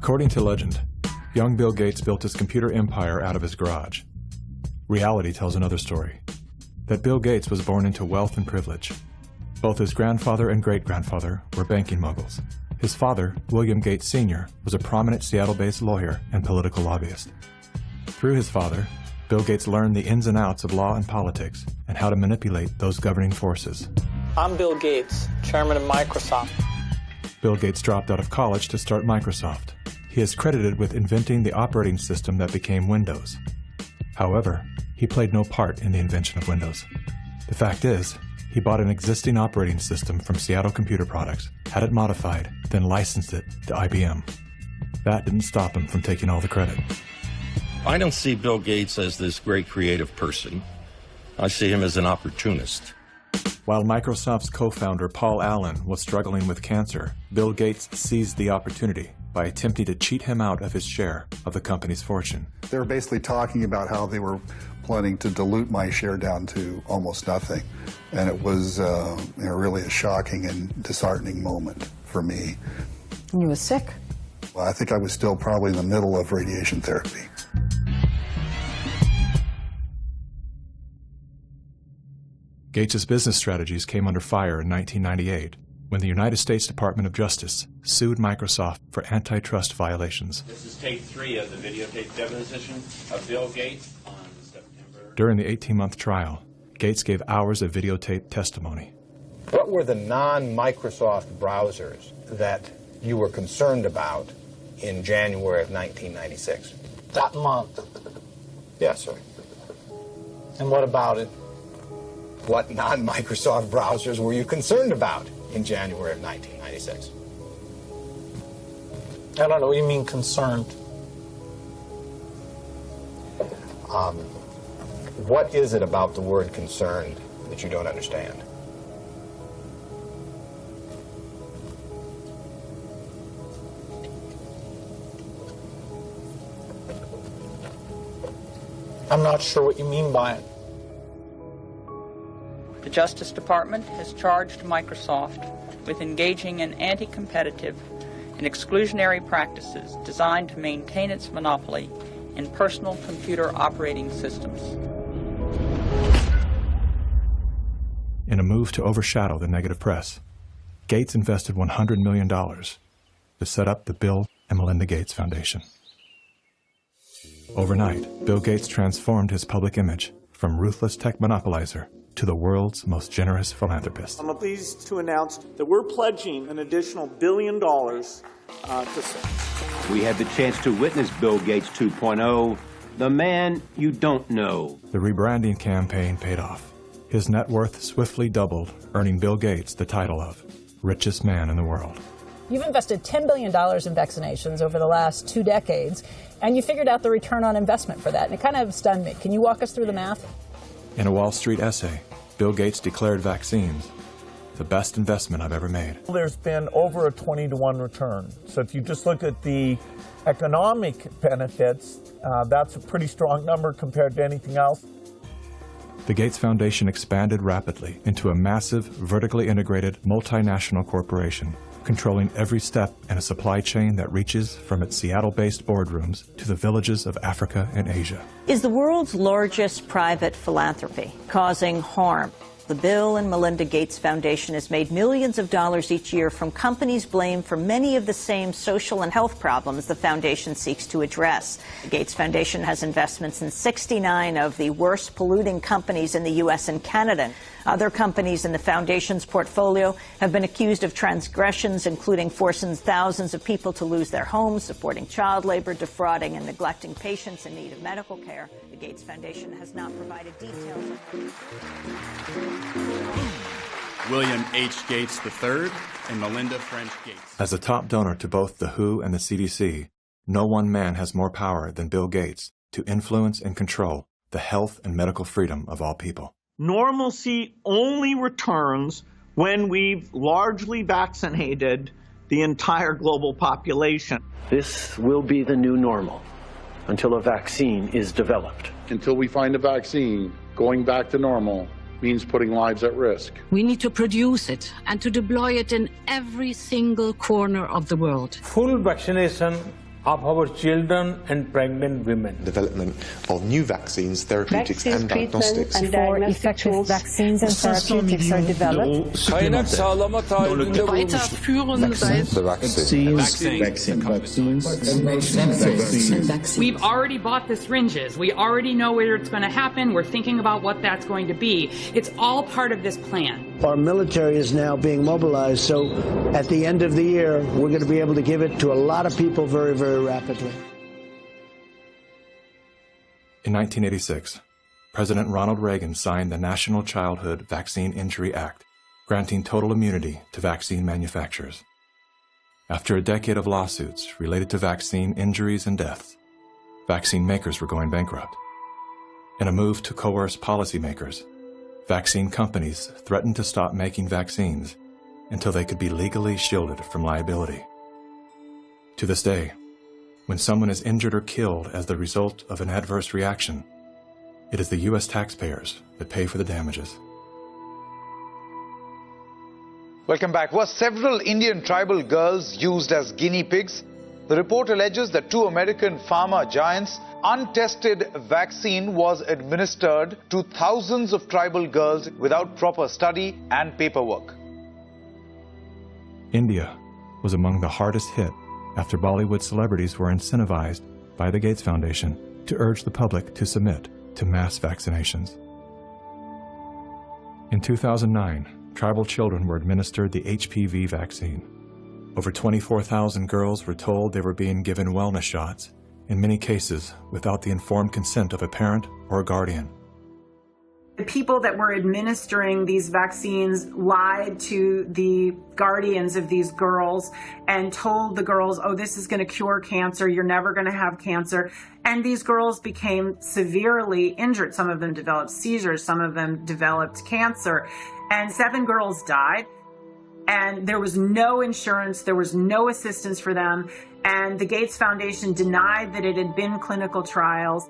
According to legend, young Bill Gates built his computer empire out of his garage. Reality tells another story, that Bill Gates was born into wealth and privilege. Both his grandfather and great-grandfather were banking moguls. His father, William Gates Sr., was a prominent Seattle-based lawyer and political lobbyist. Through his father, Bill Gates learned the ins and outs of law and politics and how to manipulate those governing forces. I'm Bill Gates, chairman of Microsoft. Bill Gates dropped out of college to start Microsoft. He is credited with inventing the operating system that became Windows. However, he played no part in the invention of Windows. The fact is, he bought an existing operating system from Seattle Computer Products, had it modified, then licensed it to IBM. That didn't stop him from taking all the credit. I don't see Bill Gates as this great creative person. I see him as an opportunist. While Microsoft's co-founder Paul Allen was struggling with cancer, Bill Gates seized the opportunity by attempting to cheat him out of his share of the company's fortune. They were basically talking about how they were planning to dilute my share down to almost nothing. And it was really a shocking and disheartening moment for me. You were sick? Well, I think I was still probably in the middle of radiation therapy. Gates' business strategies came under fire in 1998 when the United States Department of Justice sued Microsoft for antitrust violations. This is tape 3 of the videotape deposition of Bill Gates on September. During the 18-month trial, Gates gave hours of videotaped testimony. What were the non-Microsoft browsers that you were concerned about in January of 1996? That month. Yes, sir. And what about it? What non-Microsoft browsers were you concerned about in January of 1996? I don't know what you mean concerned. What is it about the word concerned that you don't understand? I'm not sure what you mean by it. The Justice Department has charged Microsoft with engaging in anti-competitive and exclusionary practices designed to maintain its monopoly in personal computer operating systems. In a move to overshadow the negative press, Gates invested $100 million to set up the Bill and Melinda Gates Foundation. Overnight, Bill Gates transformed his public image from ruthless tech monopolizer to the world's most generous philanthropist. I'm pleased to announce that we're pledging an additional $1 billion to We had the chance to witness Bill Gates 2.0, the man you don't know. The rebranding campaign paid off. His net worth swiftly doubled, earning Bill Gates the title of richest man in the world. You've invested $10 billion in vaccinations over the last 2 decades, and you figured out the return on investment for that, and it kind of stunned me. Can you walk us through the math? In a Wall Street essay, Bill Gates declared vaccines the best investment I've ever made. There's been over a 20-to-1 return. So if you just look at the economic benefits, that's a pretty strong number compared to anything else. The Gates Foundation expanded rapidly into a massive, vertically integrated, multinational corporation, controlling every step in a supply chain that reaches from its Seattle-based boardrooms to the villages of Africa and Asia. Is the world's largest private philanthropy causing harm? The Bill and Melinda Gates Foundation has made millions of dollars each year from companies blamed for many of the same social and health problems the foundation seeks to address. The Gates Foundation has investments in 69 of the worst polluting companies in the U.S. and Canada. Other companies in the foundation's portfolio have been accused of transgressions, including forcing thousands of people to lose their homes, supporting child labor, defrauding and neglecting patients in need of medical care. The Gates Foundation has not provided details. William H. Gates III and Melinda French Gates. As a top donor to both the WHO and the CDC, no one man has more power than Bill Gates to influence and control the health and medical freedom of all people. Normalcy only returns when we've largely vaccinated the entire global population. This will be the new normal until a vaccine is developed. Until we find a vaccine, going back to normal means putting lives at risk. We need to produce it and to deploy it in every single corner of the world. Full vaccination of our children and pregnant women. Development of new vaccines, therapeutics and diagnostics. Before effective vaccines and therapeutics are developed. We've already bought the syringes. We already know where it's going to happen. We're thinking about what that's going to be. It's all part of this plan. Our military is now being mobilized, so at the end of the year, we're going to be able to give it to a lot of people very, very rapidly. In 1986, President Ronald Reagan signed the National Childhood Vaccine Injury Act, granting total immunity to vaccine manufacturers. After a decade of lawsuits related to vaccine injuries and deaths, vaccine makers were going bankrupt. In a move to coerce policymakers, vaccine companies threatened to stop making vaccines until they could be legally shielded from liability. To this day, when someone is injured or killed as the result of an adverse reaction, it is the U.S. taxpayers that pay for the damages. Welcome back. Were several Indian tribal girls used as guinea pigs? The report alleges that 2 American pharma giants' untested vaccine was administered to thousands of tribal girls without proper study and paperwork. India was among the hardest hit after Bollywood celebrities were incentivized by the Gates Foundation to urge the public to submit to mass vaccinations. In 2009, tribal children were administered the HPV vaccine. Over 24,000 girls were told they were being given wellness shots, in many cases without the informed consent of a parent or a guardian. The people that were administering these vaccines lied to the guardians of these girls and told the girls, oh, this is going to cure cancer, you're never going to have cancer. And these girls became severely injured. Some of them developed seizures, some of them developed cancer, and 7 girls died. And there was no insurance, there was no assistance for them, and the Gates Foundation denied that it had been clinical trials.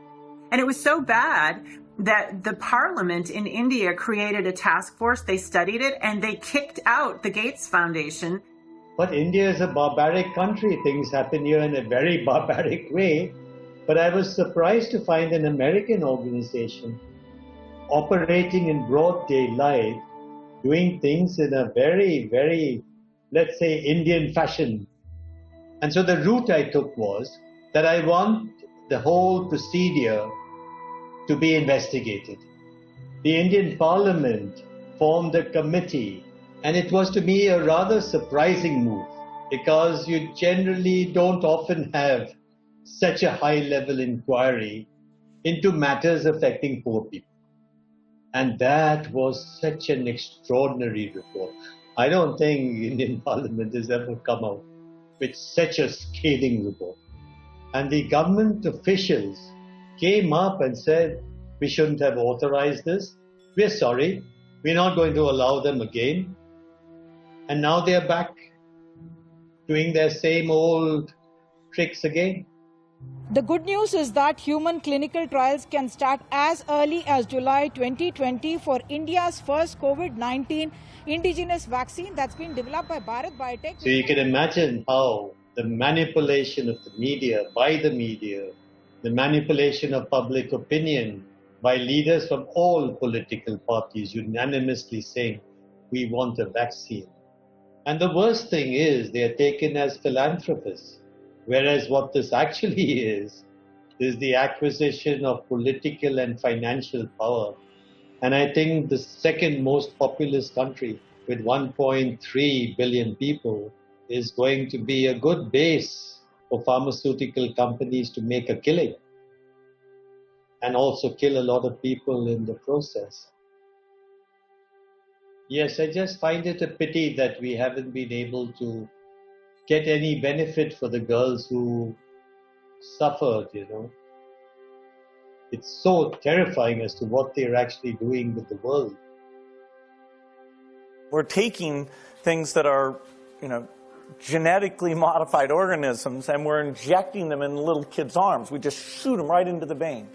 And it was so bad that the parliament in India created a task force, they studied it, and they kicked out the Gates Foundation. But India is a barbaric country. Things happen here in a very barbaric way. But I was surprised to find an American organization operating in broad daylight, doing things in a very, very, let's say, Indian fashion. And so the route I took was that I want the whole procedure to be investigated. The Indian Parliament formed a committee, and it was to me a rather surprising move because you generally don't often have such a high-level inquiry into matters affecting poor people. And that was such an extraordinary report. I don't think Indian Parliament has ever come out with such a scathing report. And the government officials came up and said, we shouldn't have authorized this. We're sorry. We're not going to allow them again. And now they're back doing their same old tricks again. The good news is that human clinical trials can start as early as July 2020 for India's first COVID-19 indigenous vaccine that's been developed by Bharat Biotech. So you can imagine how the manipulation of the media, by the media, the manipulation of public opinion by leaders from all political parties unanimously saying, we want a vaccine. And the worst thing is they are taken as philanthropists. Whereas what this actually is the acquisition of political and financial power. And I think the second most populous country with 1.3 billion people is going to be a good base for pharmaceutical companies to make a killing and also kill a lot of people in the process. Yes, I just find it a pity that we haven't been able to get any benefit for the girls who suffered, you know. It's so terrifying as to what they're actually doing with the world. We're taking things that are, genetically modified organisms, and we're injecting them in little kids' arms. We just shoot them right into the vein.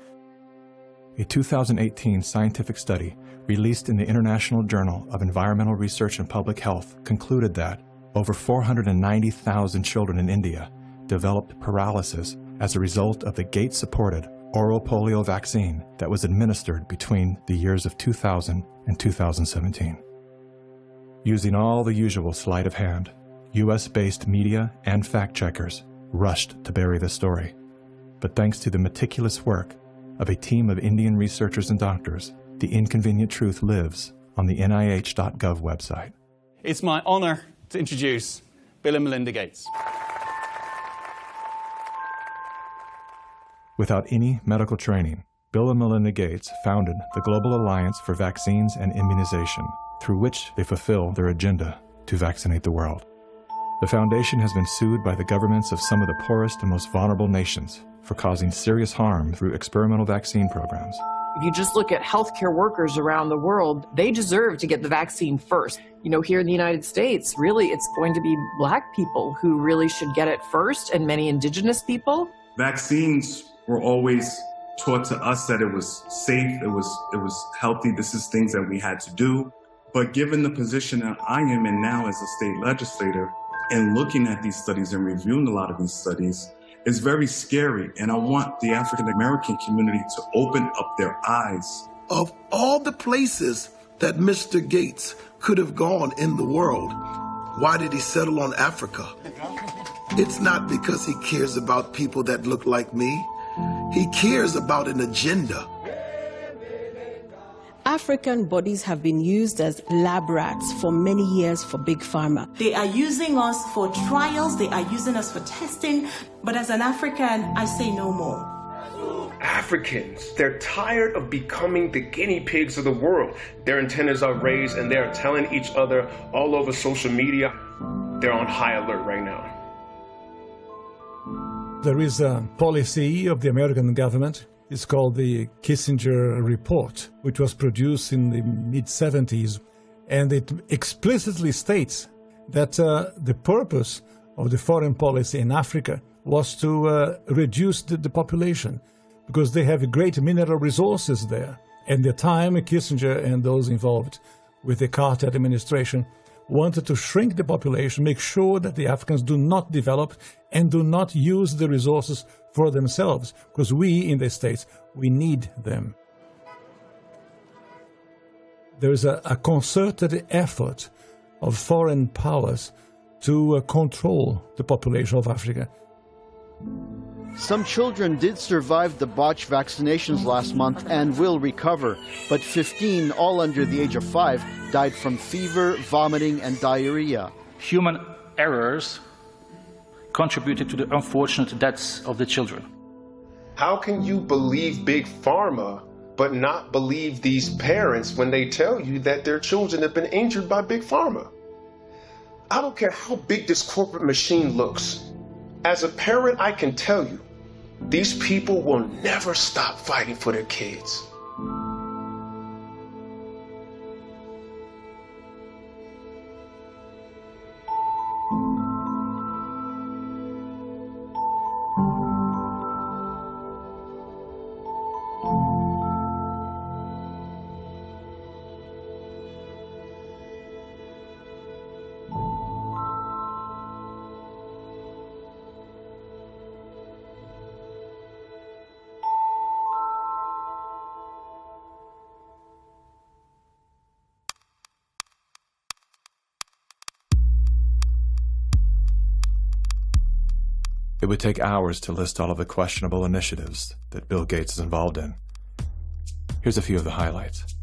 A 2018 scientific study released in the International Journal of Environmental Research and Public Health concluded that over 490,000 children in India developed paralysis as a result of the Gates-supported oral polio vaccine that was administered between the years of 2000 and 2017. Using all the usual sleight of hand, US-based media and fact-checkers rushed to bury the story. But thanks to the meticulous work of a team of Indian researchers and doctors, the inconvenient truth lives on the NIH.gov website. It's my honor to introduce Bill and Melinda Gates. Without any medical training, Bill and Melinda Gates founded the Global Alliance for Vaccines and Immunization, through which they fulfill their agenda to vaccinate the world. The foundation has been sued by the governments of some of the poorest and most vulnerable nations for causing serious harm through experimental vaccine programs. If you just look at healthcare workers around the world, they deserve to get the vaccine first. You know, here in the United States, really, it's going to be Black people who really should get it first, and many indigenous people. Vaccines were always taught to us that it was safe, it was healthy, this is things that we had to do. But given the position that I am in now as a state legislator, and looking at these studies and reviewing a lot of these studies, it's very scary, and I want the African American community to open up their eyes. Of all the places that Mr. Gates could have gone in the world, why did he settle on Africa? It's not because he cares about people that look like me. He cares about an agenda. African bodies have been used as lab rats for many years for Big Pharma. They are using us for trials, they are using us for testing, but as an African, I say no more. Africans, they're tired of becoming the guinea pigs of the world. Their antennas are raised and they're telling each other all over social media. They're on high alert right now. There is a policy of the American government. It's called the Kissinger Report, which was produced in the mid-70s, and it explicitly states that the purpose of the foreign policy in Africa was to reduce the population, because they have great mineral resources there. At the time, Kissinger and those involved with the Carter administration wanted to shrink the population, make sure that the Africans do not develop and do not use the resources for themselves, because we in the States, we need them. There is a concerted effort of foreign powers to control the population of Africa. Some children did survive the botched vaccinations last month and will recover, but 15, all under the age of 5, died from fever, vomiting, and diarrhea. Human errors contributed to the unfortunate deaths of the children. How can you believe Big Pharma but not believe these parents when they tell you that their children have been injured by Big Pharma? I don't care how big this corporate machine looks. As a parent, I can tell you, these people will never stop fighting for their kids. It would take hours to list all of the questionable initiatives that Bill Gates is involved in. Here's a few of the highlights.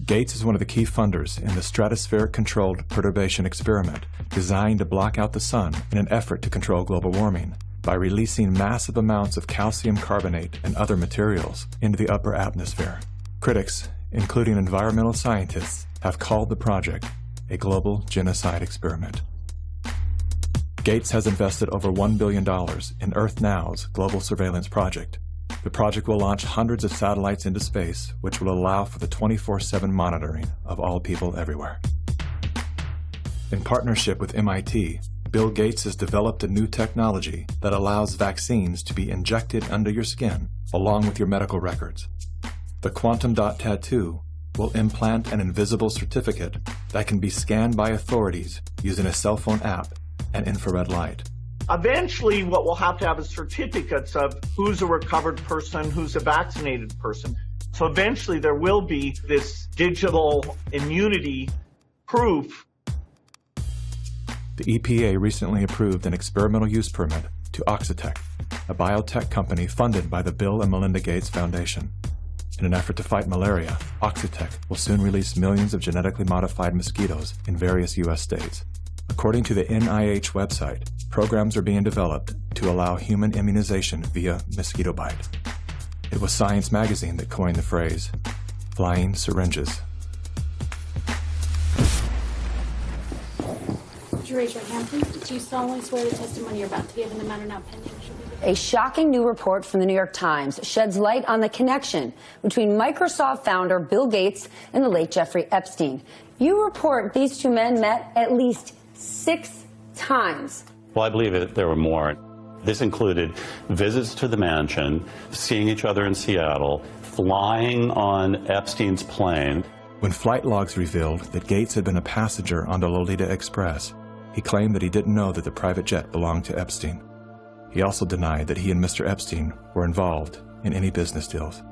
Gates is one of the key funders in the stratospheric-controlled perturbation experiment designed to block out the sun in an effort to control global warming by releasing massive amounts of calcium carbonate and other materials into the upper atmosphere. Critics, including environmental scientists, have called the project a global genocide experiment. Gates has invested over $1 billion in Earth Now's global surveillance project. The project will launch hundreds of satellites into space, which will allow for the 24/7 monitoring of all people everywhere. In partnership with MIT, Bill Gates has developed a new technology that allows vaccines to be injected under your skin along with your medical records. The quantum dot tattoo will implant an invisible certificate that can be scanned by authorities using a cell phone app and infrared light. Eventually, what we'll have to have is certificates of who's a recovered person, who's a vaccinated person. So eventually there will be this digital immunity proof. The EPA recently approved an experimental use permit to Oxitec, a biotech company funded by the Bill and Melinda Gates Foundation. In an effort to fight malaria, Oxitec will soon release millions of genetically modified mosquitoes in various U.S. states. According to the NIH website, programs are being developed to allow human immunization via mosquito bite. It was Science magazine that coined the phrase, flying syringes. Would you raise your hand, please? Do you solemnly swear the testimony you're about to give in the matter now pending should be the... A shocking new report from the New York Times sheds light on the connection between Microsoft founder Bill Gates and the late Jeffrey Epstein. You report these two men met at least 6 times. Well, I believe there were more. This included visits to the mansion, seeing each other in Seattle, flying on Epstein's plane. When flight logs revealed that Gates had been a passenger on the Lolita Express, he claimed that he didn't know that the private jet belonged to Epstein. He also denied that he and Mr. Epstein were involved in any business deals.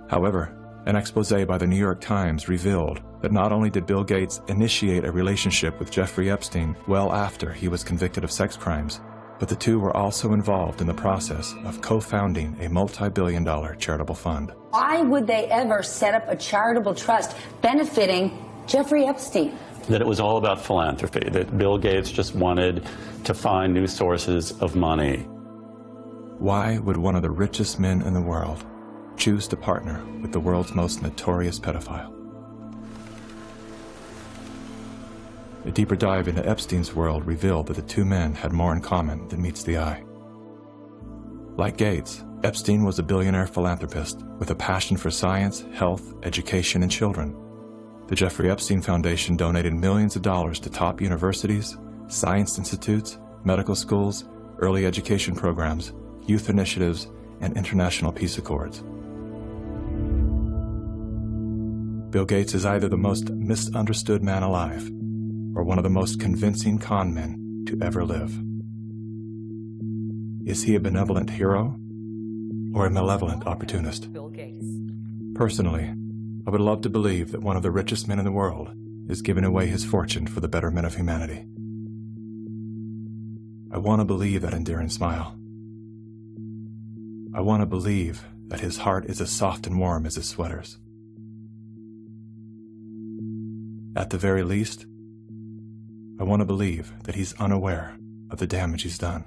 However, an expose by the New York Times revealed that not only did Bill Gates initiate a relationship with Jeffrey Epstein well after he was convicted of sex crimes, but the two were also involved in the process of co-founding a multi-billion-dollar charitable fund. Why would they ever set up a charitable trust benefiting Jeffrey Epstein? That it was all about philanthropy, that Bill Gates just wanted to find new sources of money. Why would one of the richest men in the world choose to partner with the world's most notorious pedophile? A deeper dive into Epstein's world revealed that the two men had more in common than meets the eye. Like Gates, Epstein was a billionaire philanthropist with a passion for science, health, education, and children. The Jeffrey Epstein Foundation donated millions of dollars to top universities, science institutes, medical schools, early education programs, youth initiatives, and international peace accords. Bill Gates is either the most misunderstood man alive or one of the most convincing con men to ever live. Is he a benevolent hero or a malevolent opportunist? Bill Gates. Personally, I would love to believe that one of the richest men in the world is giving away his fortune for the betterment of humanity. I want to believe that endearing smile. I want to believe that his heart is as soft and warm as his sweaters. At the very least, I want to believe that he's unaware of the damage he's done.